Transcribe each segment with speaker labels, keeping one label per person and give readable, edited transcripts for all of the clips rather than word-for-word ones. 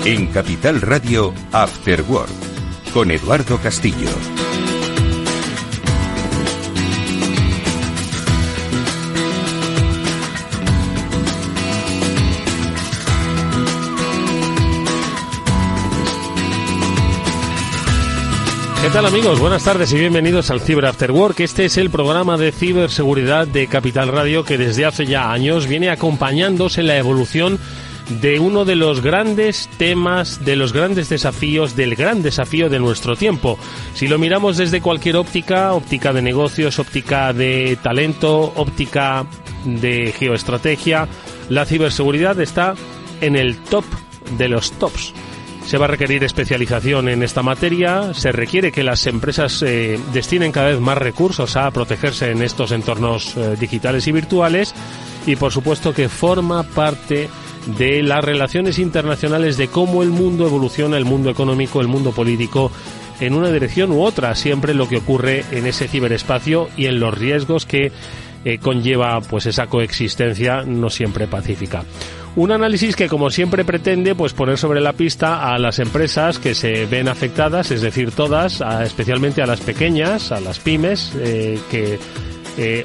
Speaker 1: En Capital Radio, After Work, con Eduardo Castillo.
Speaker 2: ¿Qué tal, amigos? Buenas tardes y bienvenidos al Cyber After Work. Este es el programa de ciberseguridad de Capital Radio que desde hace ya años viene acompañándoos en la evolución de uno de los grandes temas, de los grandes desafíos, del gran desafío de nuestro tiempo. Si lo miramos desde cualquier óptica, óptica de negocios, óptica de talento, óptica de geoestrategia, la ciberseguridad está en el top de los tops. Se va a requerir especialización en esta materia, se requiere que las empresas destinen cada vez más recursos a protegerse en estos entornos digitales y virtuales y por supuesto que forma parte de las relaciones internacionales de cómo el mundo evoluciona, el mundo económico, el mundo político, en una dirección u otra, siempre lo que ocurre en ese ciberespacio y en los riesgos que conlleva pues esa coexistencia no siempre pacífica. Un análisis que, como siempre, pretende pues poner sobre la pista a las empresas que se ven afectadas, es decir, todas, especialmente a las pequeñas, a las pymes, que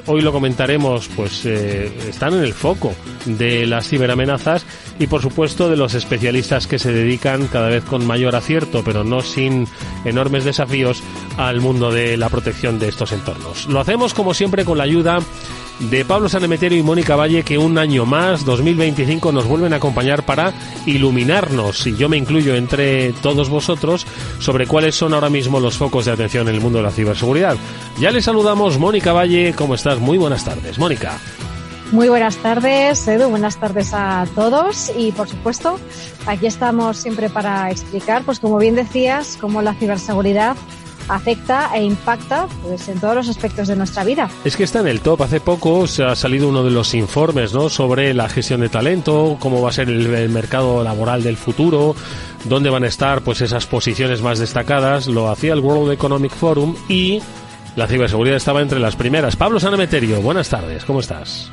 Speaker 2: hoy lo comentaremos, pues están en el foco de las ciberamenazas y, por supuesto, de los especialistas que se dedican cada vez con mayor acierto, pero no sin enormes desafíos, al mundo de la protección de estos entornos. Lo hacemos, como siempre, con la ayuda de Pablo Sanemeterio y Mónica Valle, que un año más, 2025, nos vuelven a acompañar para iluminarnos, y yo me incluyo entre todos vosotros, sobre cuáles son ahora mismo los focos de atención en el mundo de la ciberseguridad. Ya les saludamos. Mónica Valle, ¿cómo estás? Muy buenas tardes. Mónica.
Speaker 3: Muy buenas tardes, Edu, buenas tardes a todos y, por supuesto, aquí estamos siempre para explicar, pues como bien decías, cómo la ciberseguridad afecta e impacta pues en todos los aspectos de nuestra vida.
Speaker 2: Es que está en el top. Hace poco se ha salido uno de los informes, ¿no?, sobre la gestión de talento, cómo va a ser el mercado laboral del futuro, dónde van a estar pues esas posiciones más destacadas. Lo hacía el World Economic Forum y la ciberseguridad estaba entre las primeras. Pablo Sanemeterio, buenas tardes, ¿cómo estás?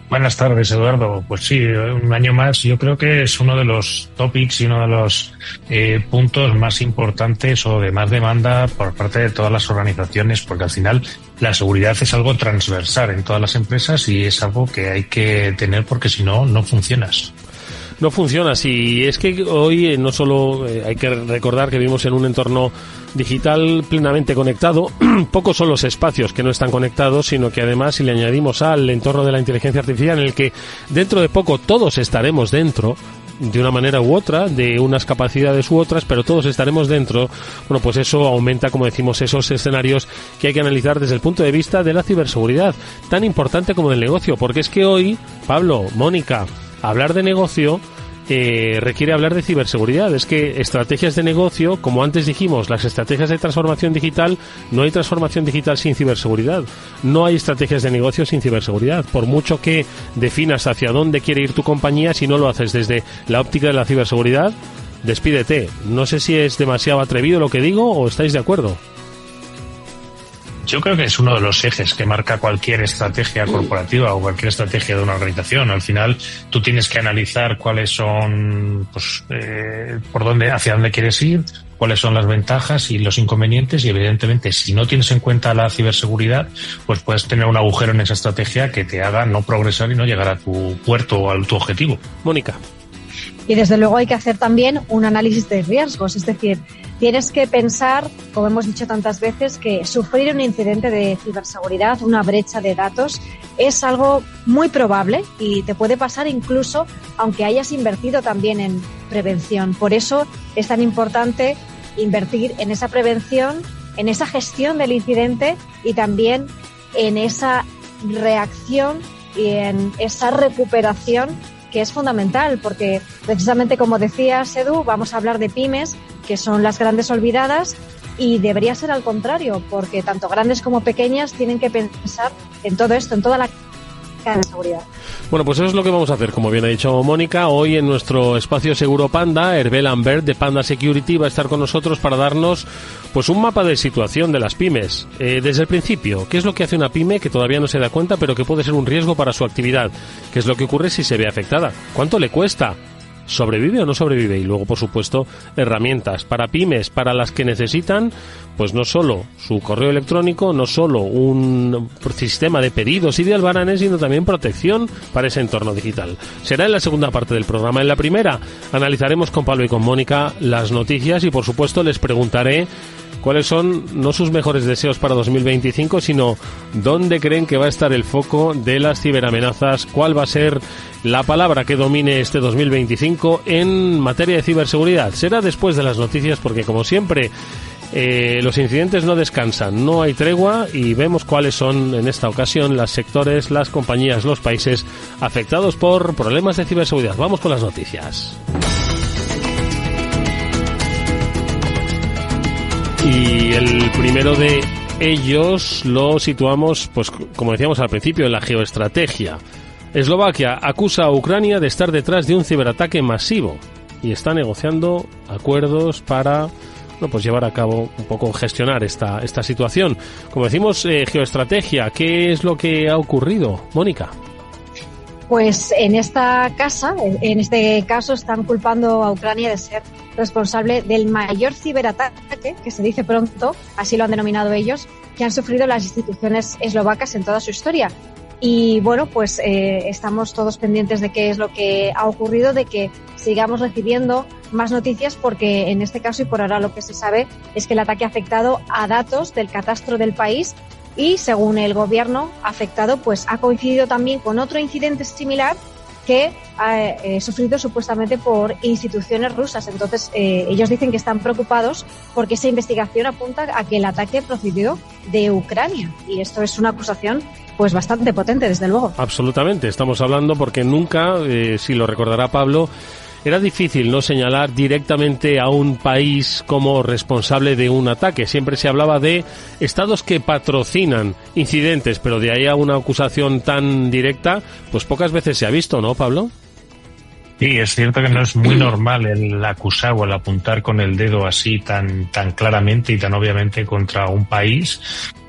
Speaker 4: Buenas tardes, Eduardo. Pues sí, un año más. Yo creo que es uno de los topics y uno de los puntos más importantes o de más demanda por parte de todas las organizaciones, porque al final la seguridad es algo transversal en todas las empresas y es algo que hay que tener porque si no, no funcionas.
Speaker 2: No funciona, sí. Es que hoy no solo hay que recordar que vivimos en un entorno digital plenamente conectado. Pocos son los espacios que no están conectados, sino que además, si le añadimos al entorno de la inteligencia artificial, en el que dentro de poco todos estaremos dentro, de una manera u otra, de unas capacidades u otras, pero todos estaremos dentro, bueno, pues eso aumenta, como decimos, esos escenarios que hay que analizar desde el punto de vista de la ciberseguridad, tan importante como del negocio, porque es que hoy, Pablo, Mónica, hablar de negocio requiere hablar de ciberseguridad. Es que estrategias de negocio, como antes dijimos, las estrategias de transformación digital, no hay transformación digital sin ciberseguridad. No hay estrategias de negocio sin ciberseguridad. Por mucho que definas hacia dónde quiere ir tu compañía, si no lo haces desde la óptica de la ciberseguridad, despídete. No sé si es demasiado atrevido lo que digo o estáis de acuerdo.
Speaker 4: Yo creo que es uno de los ejes que marca cualquier estrategia corporativa o cualquier estrategia de una organización. Al final, tú tienes que analizar cuáles son, pues, por dónde, hacia dónde quieres ir, cuáles son las ventajas y los inconvenientes, y evidentemente, si no tienes en cuenta la ciberseguridad, pues puedes tener un agujero en esa estrategia que te haga no progresar y no llegar a tu puerto o a tu objetivo.
Speaker 2: Mónica.
Speaker 3: Y desde luego hay que hacer también un análisis de riesgos, es decir, tienes que pensar, como hemos dicho tantas veces, que sufrir un incidente de ciberseguridad, una brecha de datos, es algo muy probable y te puede pasar incluso aunque hayas invertido también en prevención. Por eso es tan importante invertir en esa prevención, en esa gestión del incidente y también en esa reacción y en esa recuperación, que es fundamental, porque precisamente como decías, Edu, vamos a hablar de pymes, que son las grandes olvidadas, y debería ser al contrario, porque tanto grandes como pequeñas tienen que pensar en todo esto, en toda la cadena de seguridad.
Speaker 2: Bueno, pues eso es lo que vamos a hacer, como bien ha dicho Mónica. Hoy en nuestro espacio Seguro Panda, Hervé Lambert de Panda Security va a estar con nosotros para darnos pues un mapa de situación de las pymes. Desde el principio, ¿qué es lo que hace una pyme que todavía no se da cuenta pero que puede ser un riesgo para su actividad? ¿Qué es lo que ocurre si se ve afectada? ¿Cuánto le cuesta ¿sobrevive o no sobrevive? Y luego, por supuesto, herramientas para pymes, para las que necesitan, pues no solo su correo electrónico, no solo un sistema de pedidos y de albaranes, sino también protección para ese entorno digital. Será en la segunda parte del programa. En la primera analizaremos con Pablo y con Mónica las noticias y, por supuesto, les preguntaré cuáles son no sus mejores deseos para 2025, sino dónde creen que va a estar el foco de las ciberamenazas, cuál va a ser la palabra que domine este 2025 en materia de ciberseguridad. Será después de las noticias porque, como siempre, los incidentes no descansan, no hay tregua y vemos cuáles son en esta ocasión los sectores, las compañías, los países afectados por problemas de ciberseguridad. Vamos con las noticias. Y el primero de ellos lo situamos, pues como decíamos al principio, en la geoestrategia. Eslovaquia acusa a Ucrania de estar detrás de un ciberataque masivo y está negociando acuerdos para pues llevar a cabo un poco, gestionar esta situación. Como decimos, geoestrategia, ¿qué es lo que ha ocurrido, Mónica?
Speaker 3: Pues en este caso están culpando a Ucrania de ser responsable del mayor ciberataque, que se dice pronto, así lo han denominado ellos, que han sufrido las instituciones eslovacas en toda su historia. Y bueno, pues estamos todos pendientes de qué es lo que ha ocurrido, de que sigamos recibiendo más noticias, porque en este caso y por ahora lo que se sabe es que el ataque ha afectado a datos del catastro del país y, según el gobierno afectado, pues ha coincidido también con otro incidente similar que ha sufrido supuestamente por instituciones rusas. Entonces, ellos dicen que están preocupados porque esa investigación apunta a que el ataque procedió de Ucrania. Y esto es una acusación pues bastante potente, desde luego.
Speaker 2: Absolutamente. Estamos hablando porque nunca, si lo recordará Pablo, era difícil no señalar directamente a un país como responsable de un ataque. Siempre se hablaba de estados que patrocinan incidentes, pero de ahí a una acusación tan directa, pues pocas veces se ha visto, ¿no, Pablo?
Speaker 4: Sí, es cierto que no es muy normal el acusar o el apuntar con el dedo así tan claramente y tan obviamente contra un país.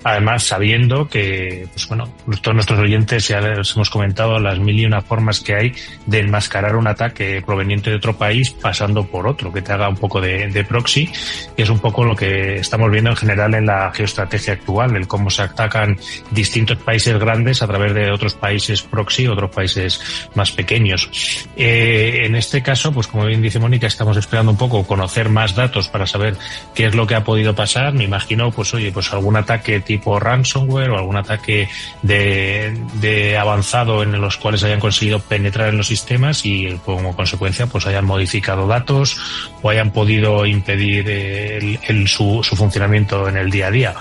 Speaker 4: Además, sabiendo que, pues bueno, todos nuestros oyentes ya les hemos comentado las mil y una formas que hay de enmascarar un ataque proveniente de otro país pasando por otro, que te haga un poco de proxy, y es un poco lo que estamos viendo en general en la geoestrategia actual, el cómo se atacan distintos países grandes a través de otros países proxy, otros países más pequeños. En este caso, pues como bien dice Mónica, estamos esperando un poco conocer más datos para saber qué es lo que ha podido pasar. Me imagino, pues oye, pues algún ataque tipo ransomware o algún ataque de avanzado en los cuales hayan conseguido penetrar en los sistemas y como consecuencia pues hayan modificado datos o hayan podido impedir su funcionamiento en el día a día.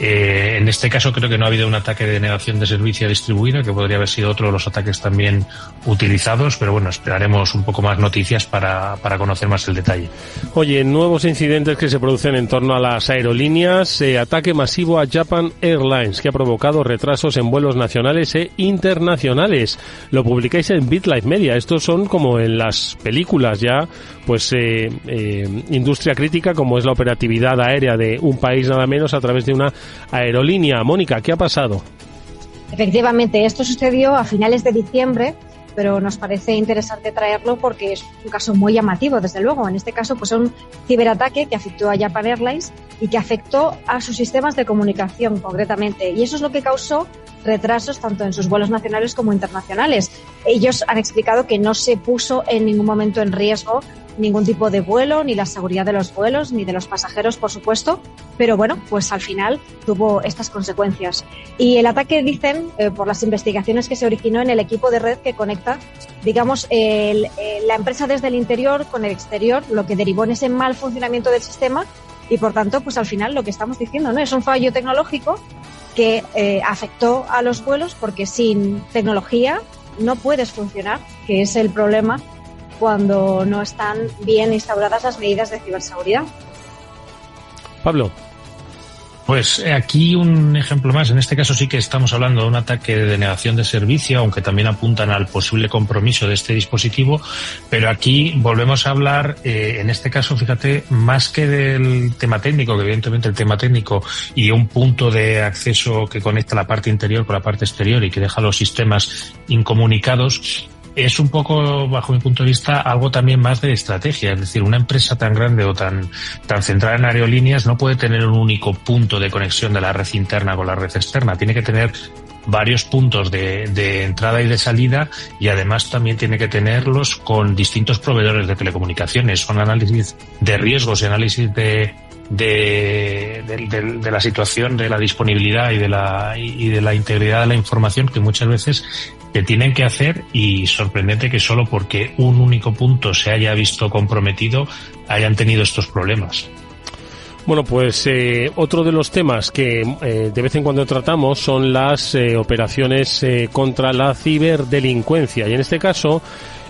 Speaker 4: En este caso creo que no ha habido un ataque de denegación de servicio distribuida, que podría haber sido otro de los ataques también utilizados, pero bueno, esperaremos un poco más noticias para conocer más el detalle.
Speaker 2: Oye, nuevos incidentes que se producen en torno a las aerolíneas, ataque masivo a Japan Airlines, que ha provocado retrasos en vuelos nacionales e internacionales. Lo publicáis en BitLife Media. Estos son como en las películas ya, pues industria crítica, como es la operatividad aérea de un país nada menos a través de una aerolínea. Mónica, ¿qué ha pasado?
Speaker 3: Efectivamente, esto sucedió a finales de diciembre, pero nos parece interesante traerlo porque es un caso muy llamativo, desde luego. En este caso, pues un ciberataque que afectó a Japan Airlines y que afectó a sus sistemas de comunicación concretamente. Y eso es lo que causó retrasos tanto en sus vuelos nacionales como internacionales. Ellos han explicado que no se puso en ningún momento en riesgo ningún tipo de vuelo, ni la seguridad de los vuelos, ni de los pasajeros, por supuesto, pero bueno, pues al final tuvo estas consecuencias. Y el ataque, dicen, por las investigaciones que se originó en el equipo de red que conecta, digamos, la empresa desde el interior con el exterior, lo que derivó en ese mal funcionamiento del sistema y, por tanto, pues al final lo que estamos diciendo, ¿no? Es un fallo tecnológico que afectó a los vuelos porque sin tecnología no puedes funcionar, que es el problema cuando no están bien instauradas las medidas de ciberseguridad.
Speaker 2: Pablo.
Speaker 4: Pues aquí un ejemplo más. En este caso sí que estamos hablando de un ataque de denegación de servicio, aunque también apuntan al posible compromiso de este dispositivo. Pero aquí volvemos a hablar, en este caso, fíjate, más que del tema técnico, que evidentemente el tema técnico y un punto de acceso que conecta la parte interior con la parte exterior y que deja los sistemas incomunicados. es un poco, bajo mi punto de vista, algo también más de estrategia. Es decir, una empresa tan grande o tan centrada en aerolíneas no puede tener un único punto de conexión de la red interna con la red externa. Tiene que tener varios puntos de entrada y de salida, y además también tiene que tenerlos con distintos proveedores de telecomunicaciones. Son análisis de riesgos y análisis de la situación, de la disponibilidad y de la integridad de la información que muchas veces te tienen que hacer, y sorprendente que solo porque un único punto se haya visto comprometido hayan tenido estos problemas.
Speaker 2: Bueno, pues otro de los temas que de vez en cuando tratamos son las operaciones contra la ciberdelincuencia, y en este caso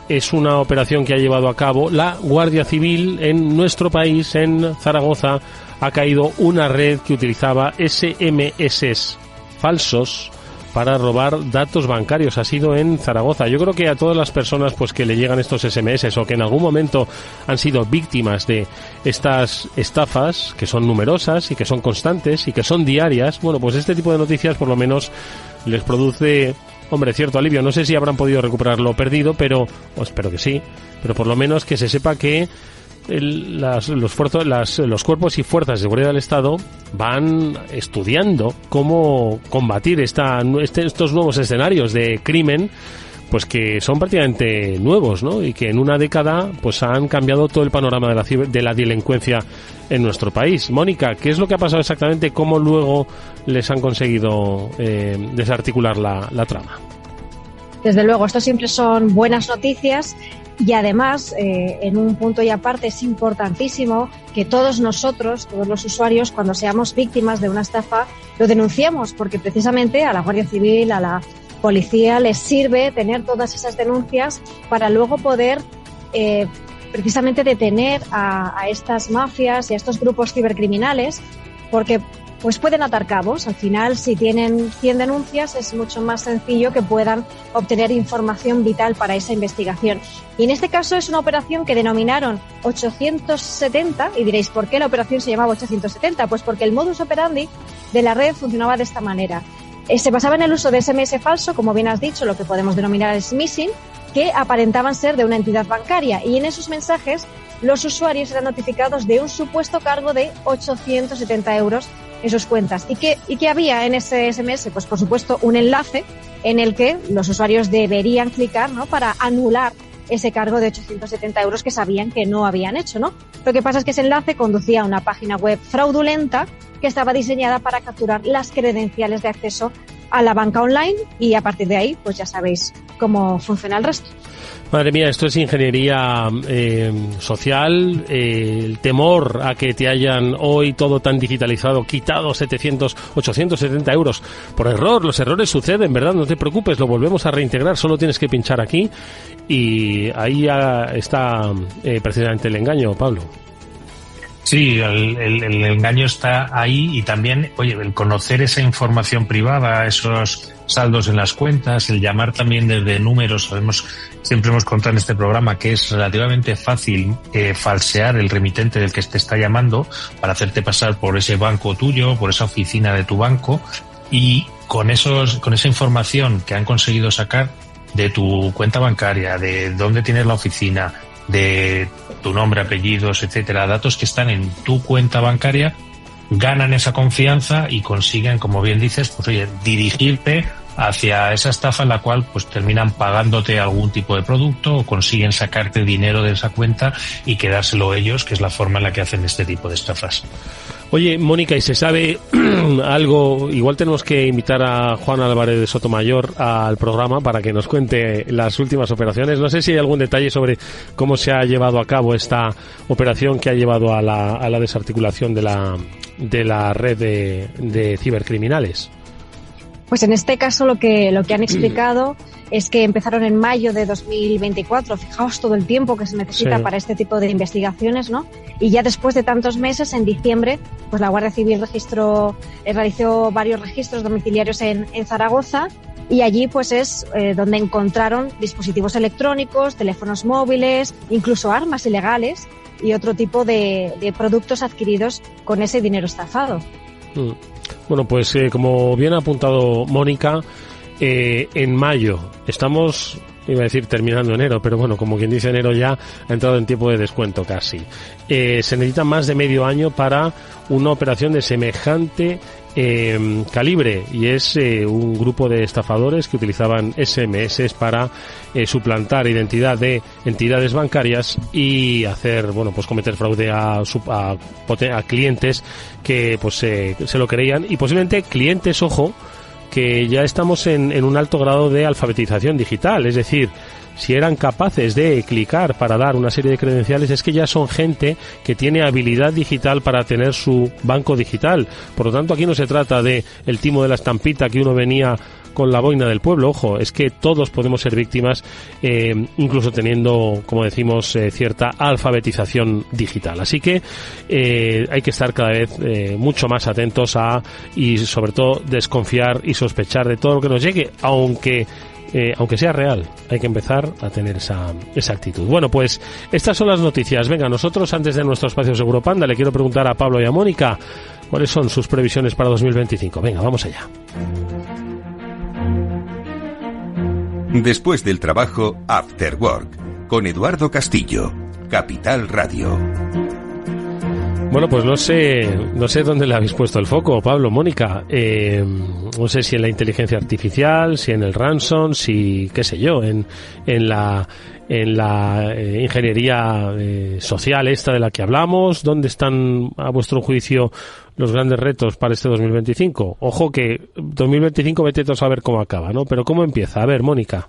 Speaker 2: es una operación que ha llevado a cabo la Guardia Civil en nuestro país, en Zaragoza. Ha caído una red que utilizaba SMS falsos para robar datos bancarios. Ha sido en Zaragoza. Yo creo que a todas las personas pues que le llegan estos SMS o que en algún momento han sido víctimas de estas estafas, que son numerosas y que son constantes y que son diarias, bueno, pues este tipo de noticias por lo menos les produce, hombre, cierto alivio. No sé si habrán podido recuperar lo perdido, pero espero que sí, pero por lo menos que se sepa que los cuerpos y fuerzas de seguridad del Estado van estudiando cómo combatir estos nuevos escenarios de crimen, pues que son prácticamente nuevos, ¿no? Y que en una década pues han cambiado todo el panorama de la delincuencia en nuestro país. Mónica, ¿qué es lo que ha pasado exactamente? ¿Cómo luego les han conseguido desarticular la trama?
Speaker 3: Desde luego, esto siempre son buenas noticias. Y además, en un punto y aparte, es importantísimo que todos nosotros, todos los usuarios, cuando seamos víctimas de una estafa, lo denunciemos, porque precisamente a la Guardia Civil, a la policía, les sirve tener todas esas denuncias para luego poder precisamente detener a estas mafias y a estos grupos cibercriminales, porque pues pueden atar cabos. Al final, si tienen 100 denuncias, es mucho más sencillo que puedan obtener información vital para esa investigación. Y en este caso es una operación que denominaron 870, y diréis, ¿por qué la operación se llamaba 870? Pues porque el modus operandi de la red funcionaba de esta manera. Se basaba en el uso de SMS falso, como bien has dicho, lo que podemos denominar smishing, que aparentaban ser de una entidad bancaria, y en esos mensajes los usuarios eran notificados de un supuesto cargo de 870 euros en sus cuentas. ¿Y qué había en ese SMS? Pues por supuesto un enlace en el que los usuarios deberían clicar, ¿no?, para anular ese cargo de 870 euros que sabían que no habían hecho, ¿no? Lo que pasa es que ese enlace conducía a una página web fraudulenta que estaba diseñada para capturar las credenciales de acceso a la banca online, y a partir de ahí pues ya sabéis cómo funciona el resto.
Speaker 2: Madre mía, esto es ingeniería social, el temor a que te hayan hoy todo tan digitalizado, quitado 870 euros por error. Los errores suceden, ¿verdad? No te preocupes, lo volvemos a reintegrar, solo tienes que pinchar aquí y ahí está precisamente el engaño, Pablo.
Speaker 4: Sí, el engaño está ahí, y también, oye, el conocer esa información privada, esos saldos en las cuentas, el llamar también desde números. Siempre hemos contado en este programa que es relativamente fácil falsear el remitente del que te está llamando para hacerte pasar por ese banco tuyo, por esa oficina de tu banco, y con esa información que han conseguido sacar de tu cuenta bancaria, de dónde tienes la oficina, de tu nombre, apellidos, etcétera, datos que están en tu cuenta bancaria, ganan esa confianza y consiguen, como bien dices, pues oye, dirigirte hacia esa estafa en la cual pues terminan pagándote algún tipo de producto o consiguen sacarte dinero de esa cuenta y quedárselo ellos, que es la forma en la que hacen este tipo de estafas.
Speaker 2: Oye, Mónica, ¿y se sabe algo? Igual tenemos que invitar a Juan Álvarez de Sotomayor al programa para que nos cuente las últimas operaciones. No sé si hay algún detalle sobre cómo se ha llevado a cabo esta operación que ha llevado a la desarticulación de la red de cibercriminales.
Speaker 3: Pues en este caso lo que han explicado es que empezaron en mayo de 2024. Fijaos todo el tiempo que se necesita para este tipo de investigaciones, ¿no? Y ya después de tantos meses, en diciembre, pues la Guardia Civil realizó varios registros domiciliarios en Zaragoza, y allí pues es donde encontraron dispositivos electrónicos, teléfonos móviles, incluso armas ilegales y otro tipo de productos adquiridos con ese dinero estafado.
Speaker 2: Bueno, pues como bien ha apuntado Mónica, en mayo estamos iba a decir terminando enero, pero bueno, como quien dice, enero ya ha entrado en tiempo de descuento casi. Se necesita más de medio año para una operación de semejante calibre, y es un grupo de estafadores que utilizaban SMS para suplantar identidad de entidades bancarias y hacer, bueno, pues cometer fraude a clientes que pues se lo creían, y posiblemente clientes, ojo, que ya estamos en un alto grado de alfabetización digital, es decir, si eran capaces de clicar para dar una serie de credenciales, es que ya son gente que tiene habilidad digital para tener su banco digital. Por lo tanto, aquí no se trata de el timo de la estampita que uno venía con la boina del pueblo, ojo, es que todos podemos ser víctimas, incluso teniendo, como decimos, cierta alfabetización digital. Así que hay que estar cada vez mucho más atentos y sobre todo desconfiar y sospechar de todo lo que nos llegue, aunque sea real, hay que empezar a tener esa actitud. Bueno, pues estas son las noticias. Venga, nosotros antes de nuestro espacio Seguro Panda le quiero preguntar a Pablo y a Mónica cuáles son sus previsiones para 2025. Venga, vamos allá.
Speaker 1: Después del trabajo, After Work, con Eduardo Castillo, Capital Radio.
Speaker 2: Bueno, pues no sé dónde le habéis puesto el foco, Pablo, Mónica. No sé si en la inteligencia artificial, si en el ransom, si, qué sé yo, en la ingeniería social esta de la que hablamos. ¿Dónde están, a vuestro juicio, los grandes retos para este 2025? Ojo que 2025 vete a saber cómo acaba, ¿no? Pero ¿cómo empieza? A ver, Mónica.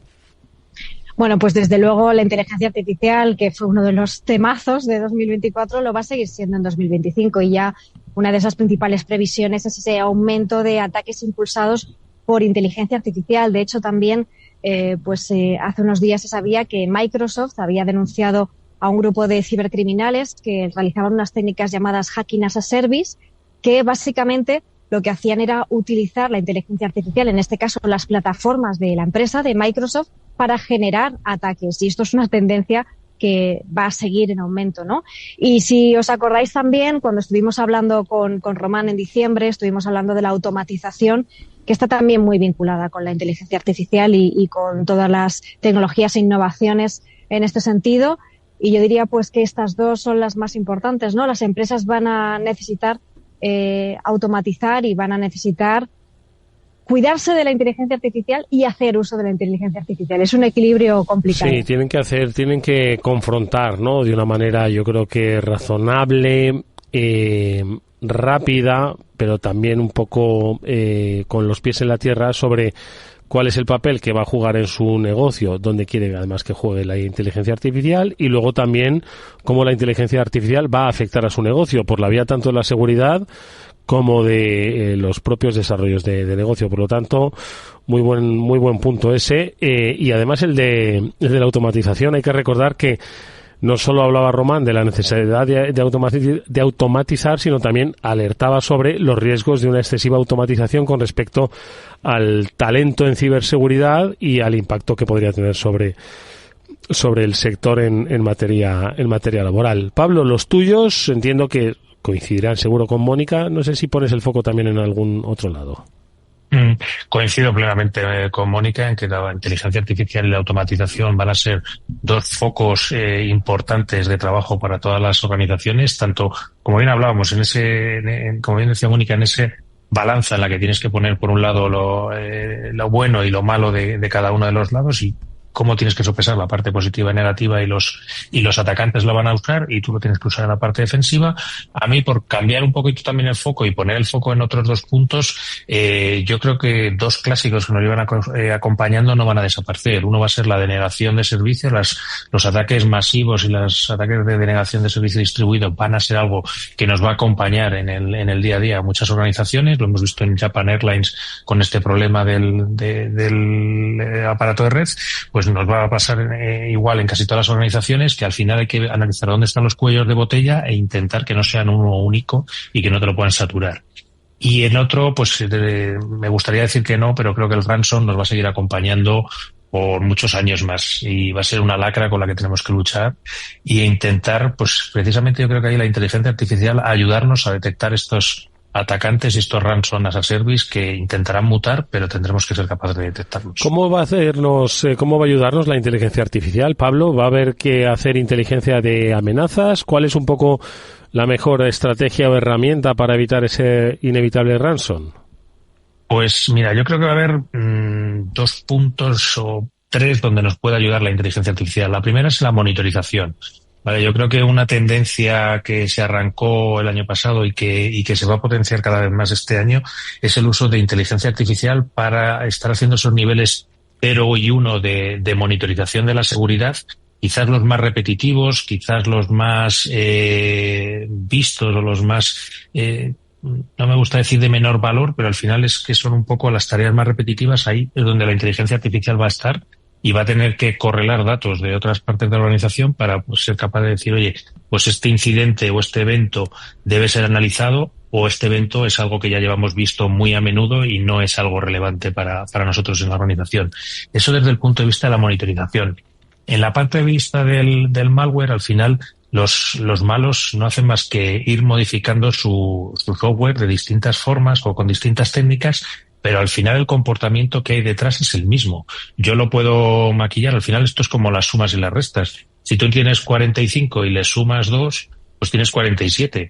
Speaker 3: Bueno, pues desde luego la inteligencia artificial, que fue uno de los temazos de 2024, lo va a seguir siendo en 2025, y ya una de esas principales previsiones es ese aumento de ataques impulsados por inteligencia artificial. De hecho, también hace unos días se sabía que Microsoft había denunciado a un grupo de cibercriminales que realizaban unas técnicas llamadas hacking as a service, que básicamente lo que hacían era utilizar la inteligencia artificial, en este caso las plataformas de la empresa, de Microsoft, para generar ataques. Y esto es una tendencia que va a seguir en aumento, ¿no? Y si os acordáis también, cuando estuvimos hablando con Román en diciembre, estuvimos hablando de la automatización, que está también muy vinculada con la inteligencia artificial y con todas las tecnologías e innovaciones en este sentido. Y yo diría pues que estas dos son las más importantes, ¿no? Las empresas van a necesitar automatizar y van a necesitar cuidarse de la inteligencia artificial y hacer uso de la inteligencia artificial. Es un equilibrio complicado.
Speaker 2: Sí, tienen que confrontar, ¿no? De una manera, yo creo que razonable, rápida, pero también un poco con los pies en la tierra sobre cuál es el papel que va a jugar en su negocio, donde quiere además que juegue la inteligencia artificial, y luego también cómo la inteligencia artificial va a afectar a su negocio por la vía tanto de la seguridad como de los propios desarrollos de negocio. Por lo tanto, muy buen punto ese, y además el de la automatización. Hay que recordar que no solo hablaba Román de la necesidad de automatizar, sino también alertaba sobre los riesgos de una excesiva automatización con respecto al talento en ciberseguridad y al impacto que podría tener sobre el sector en materia laboral. Pablo, los tuyos entiendo que coincidirán seguro con Mónica. No sé si pones el foco también en algún otro lado.
Speaker 4: Coincido plenamente con Mónica en que la inteligencia artificial y la automatización van a ser dos focos importantes de trabajo para todas las organizaciones, tanto, como bien hablábamos, como bien decía Mónica, en ese balanza en la que tienes que poner por un lado lo bueno y lo malo de cada uno de los lados, y cómo tienes que sopesar la parte positiva y negativa, y los atacantes lo van a usar y tú lo tienes que usar en la parte defensiva. A mí, por cambiar un poquito también el foco y poner el foco en otros dos puntos, yo creo que dos clásicos que nos llevan acompañando no van a desaparecer. Uno va a ser la denegación de servicio. Los ataques masivos y los ataques de denegación de servicio distribuido van a ser algo que nos va a acompañar en el día a día a muchas organizaciones. Lo hemos visto en Japan Airlines con este problema del aparato de red. Pues nos va a pasar igual en casi todas las organizaciones, que al final hay que analizar dónde están los cuellos de botella e intentar que no sean uno único y que no te lo puedan saturar. Y en otro, pues me gustaría decir que no, pero creo que el ransom nos va a seguir acompañando por muchos años más y va a ser una lacra con la que tenemos que luchar e intentar, pues precisamente yo creo que ahí la inteligencia artificial ayudarnos a detectar estos atacantes y estos ransom as a service que intentarán mutar, pero tendremos que ser capaces de detectarlos.
Speaker 2: ¿Cómo va a ayudarnos la inteligencia artificial, Pablo? ¿Va a haber que hacer inteligencia de amenazas? ¿Cuál es un poco la mejor estrategia o herramienta para evitar ese inevitable ransom?
Speaker 4: Pues mira, yo creo que va a haber 2 puntos o 3 donde nos puede ayudar la inteligencia artificial. La primera es la monitorización. Vale, yo creo que una tendencia que se arrancó el año pasado y que se va a potenciar cada vez más este año es el uso de inteligencia artificial para estar haciendo esos niveles 0 y 1 de monitorización de la seguridad, quizás los más repetitivos, quizás los más vistos o los más, no me gusta decir de menor valor, pero al final es que son un poco las tareas más repetitivas. Ahí es donde la inteligencia artificial va a estar y va a tener que correlar datos de otras partes de la organización para pues, ser capaz de decir, oye, pues este incidente o este evento debe ser analizado, o este evento es algo que ya llevamos visto muy a menudo y no es algo relevante para nosotros en la organización. Eso desde el punto de vista de la monitorización. En la parte de vista del malware, al final, los malos no hacen más que ir modificando su software de distintas formas o con distintas técnicas, pero al final el comportamiento que hay detrás es el mismo. Yo lo puedo maquillar. Al final esto es como las sumas y las restas. Si tú tienes 45 y le sumas 2, pues tienes 47.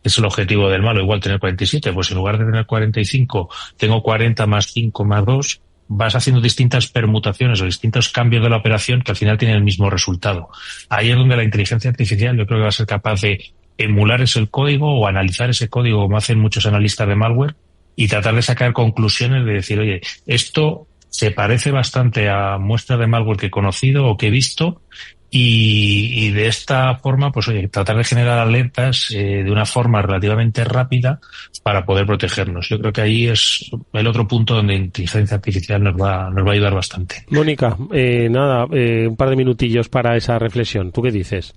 Speaker 4: Es el objetivo del malo, igual tener 47. Pues en lugar de tener 45, tengo 40 más 5 más 2. Vas haciendo distintas permutaciones o distintos cambios de la operación que al final tienen el mismo resultado. Ahí es donde la inteligencia artificial yo creo que va a ser capaz de emular ese código o analizar ese código como hacen muchos analistas de malware y tratar de sacar conclusiones de decir, oye, esto se parece bastante a muestras de malware que he conocido o que he visto y de esta forma, pues oye, tratar de generar alertas de una forma relativamente rápida para poder protegernos. Yo creo que ahí es el otro punto donde la inteligencia artificial nos va a ayudar bastante.
Speaker 2: Mónica, un par de minutillos para esa reflexión. ¿Tú qué dices?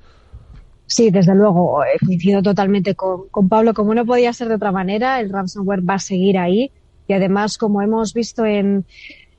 Speaker 3: Sí, desde luego, coincido totalmente con Pablo. Como no podía ser de otra manera, el ransomware va a seguir ahí y además, como hemos visto en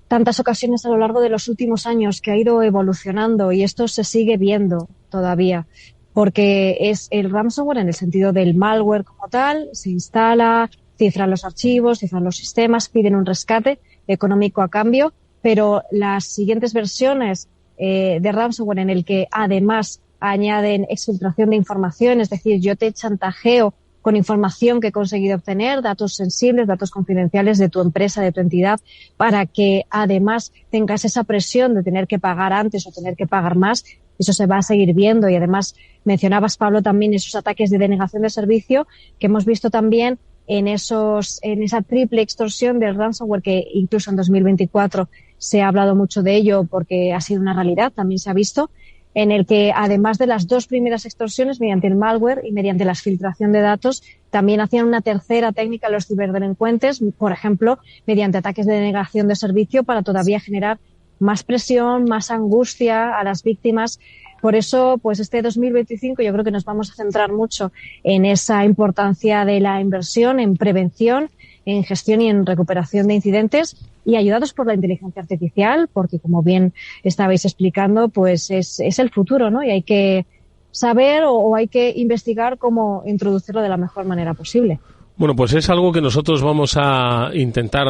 Speaker 3: tantas ocasiones a lo largo de los últimos años, que ha ido evolucionando y esto se sigue viendo todavía, porque es el ransomware en el sentido del malware como tal, se instala, cifran los archivos, cifran los sistemas, piden un rescate económico a cambio, pero las siguientes versiones de ransomware en el que además añaden exfiltración de información, es decir, yo te chantajeo con información que he conseguido obtener, datos sensibles, datos confidenciales de tu empresa, de tu entidad, para que además tengas esa presión de tener que pagar antes o tener que pagar más. Eso se va a seguir viendo y además mencionabas, Pablo, también esos ataques de denegación de servicio que hemos visto también en esa triple extorsión del ransomware que incluso en 2024 se ha hablado mucho de ello porque ha sido una realidad, también se ha visto, en el que además de las 2 primeras extorsiones mediante el malware y mediante la filtración de datos, también hacían una tercera técnica los ciberdelincuentes, por ejemplo, mediante ataques de denegación de servicio para todavía generar más presión, más angustia a las víctimas. Por eso, pues este 2025 yo creo que nos vamos a centrar mucho en esa importancia de la inversión en prevención, en gestión y en recuperación de incidentes y ayudados por la inteligencia artificial, porque como bien estabais explicando, pues es el futuro, ¿no? Y hay que saber o hay que investigar cómo introducirlo de la mejor manera posible.
Speaker 2: Bueno, pues es algo que nosotros vamos a intentar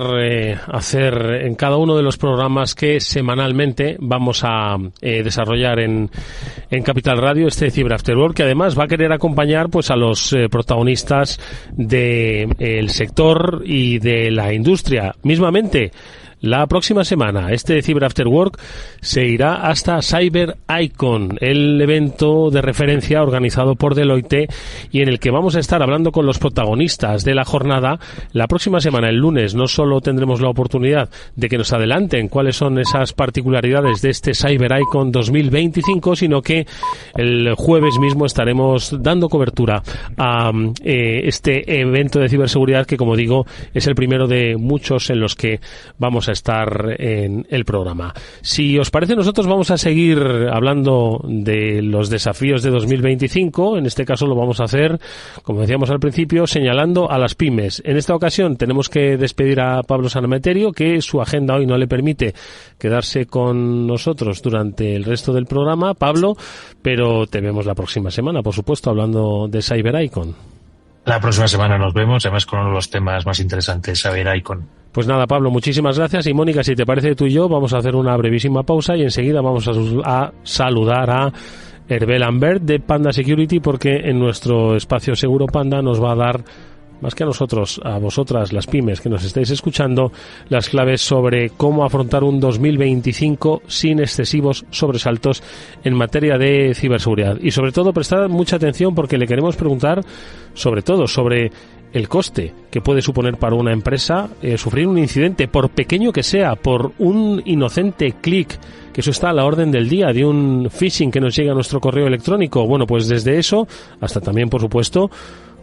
Speaker 2: hacer en cada uno de los programas que semanalmente vamos a desarrollar en Capital Radio, este Cyber After Work, que además va a querer acompañar pues a los protagonistas del sector y de la industria. Mismamente, la próxima semana, este Cyber After Work se irá hasta Cyber Icon, el evento de referencia organizado por Deloitte y en el que vamos a estar hablando con los protagonistas de la jornada. La próxima semana, el lunes, no solo tendremos la oportunidad de que nos adelanten cuáles son esas particularidades de este Cyber Icon 2025, sino que el jueves mismo estaremos dando cobertura a este evento de ciberseguridad que, como digo, es el primero de muchos en los que vamos a estar en el programa. Si os parece, nosotros vamos a seguir hablando de los desafíos de 2025. En este caso lo vamos a hacer, como decíamos al principio, señalando a las pymes. En esta ocasión tenemos que despedir a Pablo Sanemeterio, que su agenda hoy no le permite quedarse con nosotros durante el resto del programa. Pablo, pero te vemos la próxima semana, por supuesto, hablando de Cyber Icon.
Speaker 4: La próxima semana nos vemos, además con uno de los temas más interesantes, a ver, Icon.
Speaker 2: Pues nada, Pablo, muchísimas gracias. Y Mónica, si te parece, tú y yo vamos a hacer una brevísima pausa y enseguida vamos a saludar a Hervé Lambert de Panda Security, porque en nuestro espacio Seguro Panda nos va a dar, más que a nosotros, a vosotras, las pymes que nos estáis escuchando, las claves sobre cómo afrontar un 2025 sin excesivos sobresaltos en materia de ciberseguridad. Y sobre todo, prestad mucha atención porque le queremos preguntar sobre todo sobre el coste que puede suponer para una empresa sufrir un incidente, por pequeño que sea, por un inocente clic, que eso está a la orden del día, de un phishing que nos llega a nuestro correo electrónico. Bueno, pues desde eso hasta también, por supuesto,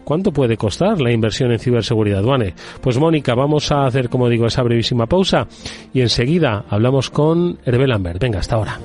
Speaker 2: ¿cuánto puede costar la inversión en ciberseguridad, Duane? Pues Mónica, vamos a hacer, como digo, esa brevísima pausa y enseguida hablamos con Hervé Lambert. Venga, hasta ahora.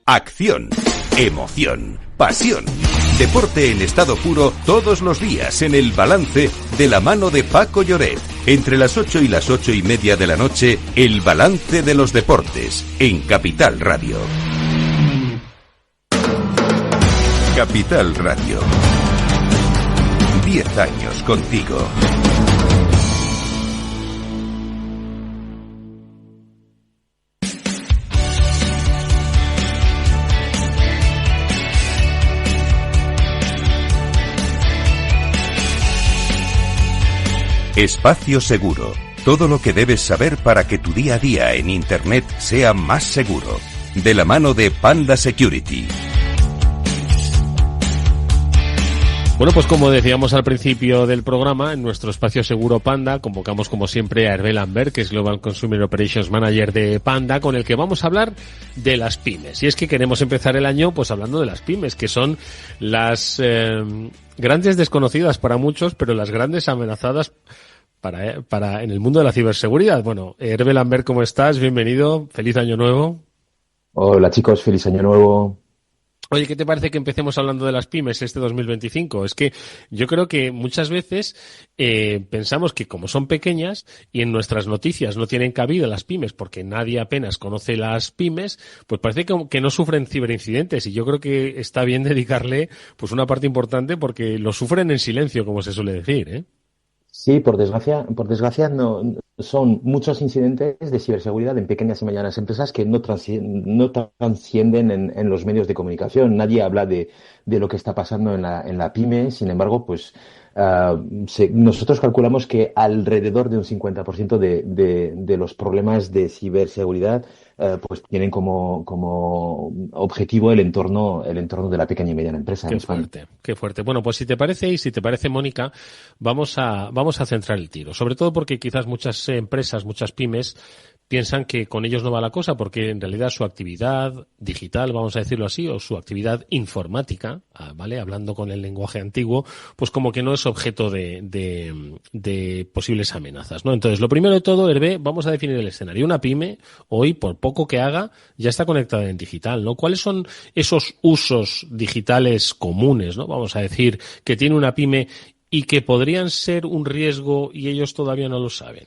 Speaker 1: Acción, emoción, pasión. Deporte en estado puro todos los días en El Balance, de la mano de Paco Lloret. Entre las 8 y las 8:30 de la noche, El Balance de los deportes, en Capital Radio. Capital Radio. 10 años contigo. Espacio Seguro. Todo lo que debes saber para que tu día a día en Internet sea más seguro. De la mano de Panda Security.
Speaker 2: Bueno, pues como decíamos al principio del programa, en nuestro espacio Seguro Panda convocamos como siempre a Hervé Lambert, que es Global Consumer Operations Manager de Panda, con el que vamos a hablar de las pymes. Y es que queremos empezar el año pues hablando de las pymes, que son las grandes desconocidas para muchos, pero las grandes amenazadas para en el mundo de la ciberseguridad. Bueno, Hervé Lambert, ¿cómo estás? Bienvenido, feliz año nuevo.
Speaker 5: Hola chicos, feliz año nuevo.
Speaker 2: Oye, ¿qué te parece que empecemos hablando de las pymes este 2025? Es que yo creo que muchas veces pensamos que como son pequeñas y en nuestras noticias no tienen cabida las pymes porque nadie apenas conoce las pymes, pues parece que no sufren ciberincidentes, y yo creo que está bien dedicarle pues una parte importante porque lo sufren en silencio, como se suele decir, ¿eh?
Speaker 5: Sí, por desgracia no son muchos incidentes de ciberseguridad en pequeñas y medianas empresas que no trascienden en los medios de comunicación. Nadie habla de lo que está pasando en la pyme. Sin embargo, pues nosotros calculamos que alrededor de un 50% de los problemas de ciberseguridad pues tienen como objetivo el entorno de la pequeña y mediana empresa.
Speaker 2: Qué fuerte. Bueno, pues si te parece, y si te parece, Mónica, vamos a centrar el tiro. Sobre todo porque quizás muchas empresas, muchas pymes, piensan que con ellos no va la cosa, porque en realidad su actividad digital, vamos a decirlo así, o su actividad informática, ¿vale? Hablando con el lenguaje antiguo, pues como que no es objeto de posibles amenazas, ¿no? Entonces, lo primero de todo, Hervé, vamos a definir el escenario. Una pyme, hoy, por poco que haga, ya está conectada en digital, ¿no? ¿Cuáles son esos usos digitales comunes, ¿no? Vamos a decir, que tiene una pyme y que podrían ser un riesgo y ellos todavía no lo saben?